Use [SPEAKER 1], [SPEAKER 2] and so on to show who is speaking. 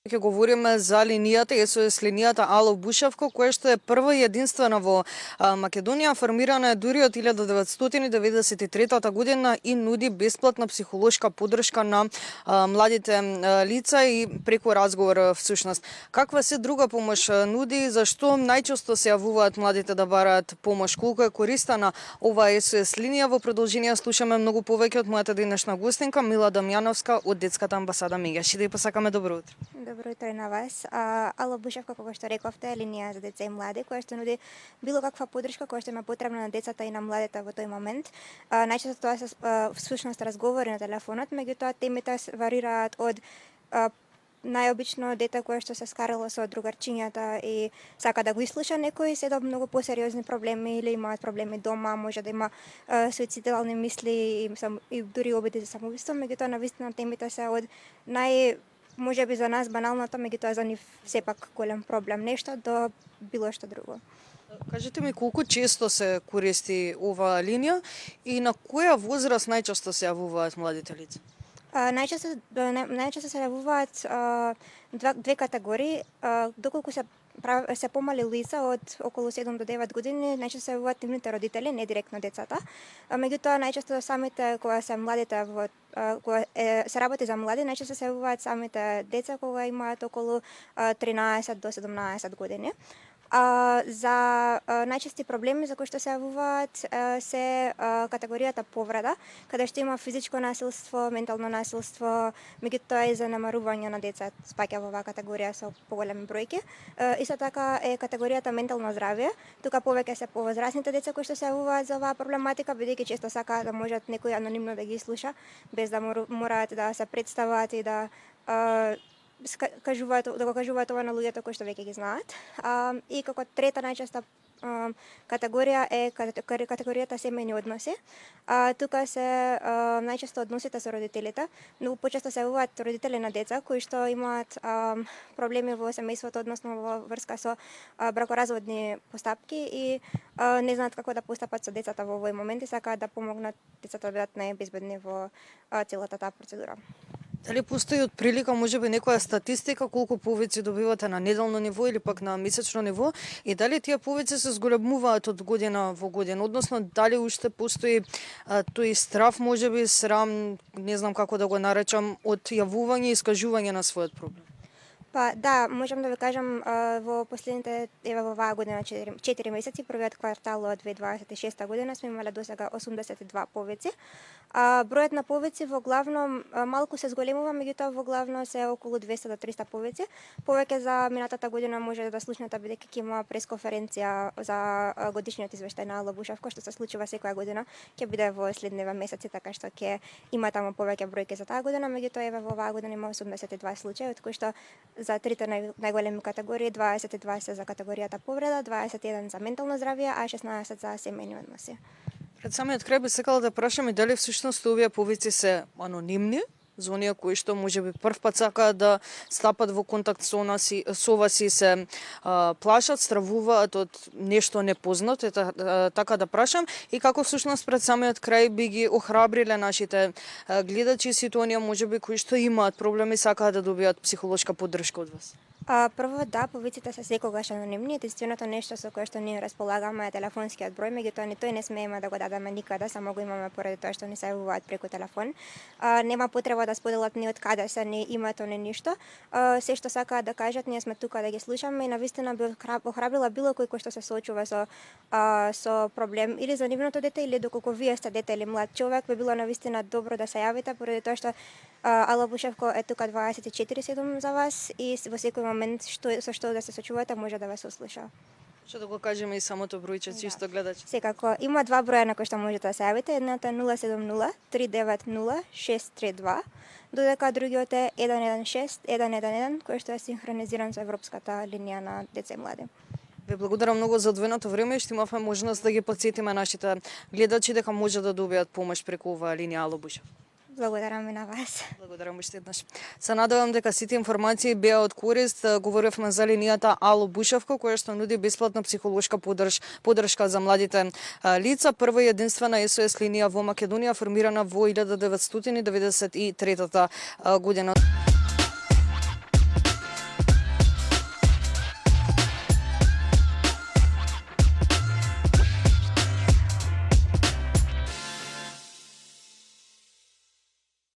[SPEAKER 1] Ќе говориме за линијата, СОС линијата Ало Бушевко, која што е прва и единствена во Македонија, формирана е дури од 1993 година и нуди бесплатна психолошка поддршка на младите лица и преку разговор всушност. Каква се друга помош нуди, зашто најчесто се јавуваат младите да бараат помош, колку е користена ова СОС линија? Во продолжение слушаме многу повеќе од мојата денешна гостинка Мила Дамјановска од детската амбасада Мегаш. И да ја посакаме добро утро.
[SPEAKER 2] Добро утро на вас. Ало Бушевко, како што рековте, е линија за деца и млади, која што нуди било каква поддршка која што има потребна на децата и на младите во тој момент. Најчесто тоа се всушност разговори на телефонот, меѓутоа темите варираат од најобично дете кое што се скарало со другарчињата и сака да го изслуша некој, се до многу посериозни проблеми или имаат проблеми дома, може да има суицидални мисли и дури обиди за самоубиство, меѓутоа навистина темите се од може би за нас баналното, меѓутоа за нив сепак голем проблем, нешто до било што друго.
[SPEAKER 1] Кажете ми колку често се користи ова линија и на која возраст најчесто се јавуваат младите лица?
[SPEAKER 2] Најчесто се јавуваат две категории, доколку се помали лица од околу 7 до 9 години, најчесто се јавуваат нивните родители, не директно децата. Меѓутоа најчесто самите кога се младите кога се работи за млади, најчесто се јавуваат самите деца кога имаат околу 13 до 17 години. За најчести проблеми за кои што се јавуваат се категоријата повреда, каде што има физичко насилство, ментално насилство, меѓутоа и занемарување на деца спаќа во оваа категорија со поголеми бројки. Исто така е категоријата ментално здравје, тука повеќе се повозрасните деца кои што се јавуваат за оваа проблематика, бидејќи често сакаат да можат некој анонимно да ги слуша, без да мораат да се представат и да го кажуваат ова на луѓето кои што веќе ги знаат. И како трета најчеста категорија е категоријата семејни односи. Тука се најчесто односите со родителите, но почесто се јавуваат родители на деца кои што имаат проблеми во семејството, односно во врска со бракоразводни постапки и не знаат како да постапат со децата во овој момент и сакаат да помогнат децата да бидат најбезбедни во целата таа процедура.
[SPEAKER 1] Дали постои од прилика можеби некоја статистика колку повици добивате на неделно ниво или пак на месечно ниво и дали тие повици се зголемуваат од година во година, односно дали уште постои тој страв, можеби срам, не знам како да го наречам, од јавување и искажување на својот проблем?
[SPEAKER 2] Па да, можам да ви кажам во последните во оваа година 4 месеци, првиот квартал од 2026 година сме имале досега 82 повици. Бројот на повици во главно малку се зголемува, меѓутоа во главно се околу 200 до 300 повици. Повеќе за минатата година може да слушнете бидејќи ќе има пресконференција за годишниот извештај на Ало Бушевко, што се случува секоја година, ќе биде во следниве месеци, така што ќе има таму повеќе бројки за таа година, меѓутоа во оваа година има 82 случаи, од кои што за трите најголеми категории 22 се за категоријата повреда, 21 за ментално здравје, а 16 за семејни односи.
[SPEAKER 1] Пред самиот крај би сакала да прашам и дали всушност овие повици се анонимни за оние кои што можеби првпат сакаат да стапат во контакт со вас и се плашат, стравуваат од нешто непознато, така да прашам, и како всушност пред самиот крај би ги охрабриле нашите гледачи, сите оние можеби кои што имаат проблеми, сакаат да добијат психолошка поддршка од вас?
[SPEAKER 2] Прво да, повиците се секогаш анонимни, единственото нешто со кое што ние располагаме е телефонскиот број, меѓутоа ни тој не смееме да го дадеме никаде, само го имаме поради тоа што ни се јавуваат преку телефон. Нема потреба да споделат ни од каде се, ни името, ни ништо. Се што сакаат да кажат, ние сме тука да ги слушаме и навистина би охрабрила било кој што се соочува со проблем или за нивното дете или доколку вие сте дете или млад човек, би било навистина добро да се јавите поради тоа што Ало Бушевко е тука 24/7 за вас и во секој момент со што да се сочувате може да ве сослуша.
[SPEAKER 1] Што да го кажеме и самото бројче, чисто гледачи.
[SPEAKER 2] Секако, има два броја на кои што можете да се јавите. Едната е 070 390 632, додека другиот е 116 111, кој што е синхронизиран со Европската линија на деца и млади.
[SPEAKER 1] Ве благодарам многу за одвоеното време и што имавме можност да ги потсетиме нашите гледачи дека може да добијат помош преку оваа линија Ало Бушевко.
[SPEAKER 2] Благодарам и на вас.
[SPEAKER 1] Благодарам уште еднаш. Се надевам дека сите информации беа од корист. Говоревме за линијата Ало Бушевко, која што нуди бесплатна психолошка поддршка за младите лица. Прва и единствена СОС линија во Македонија, формирана во 1993 година.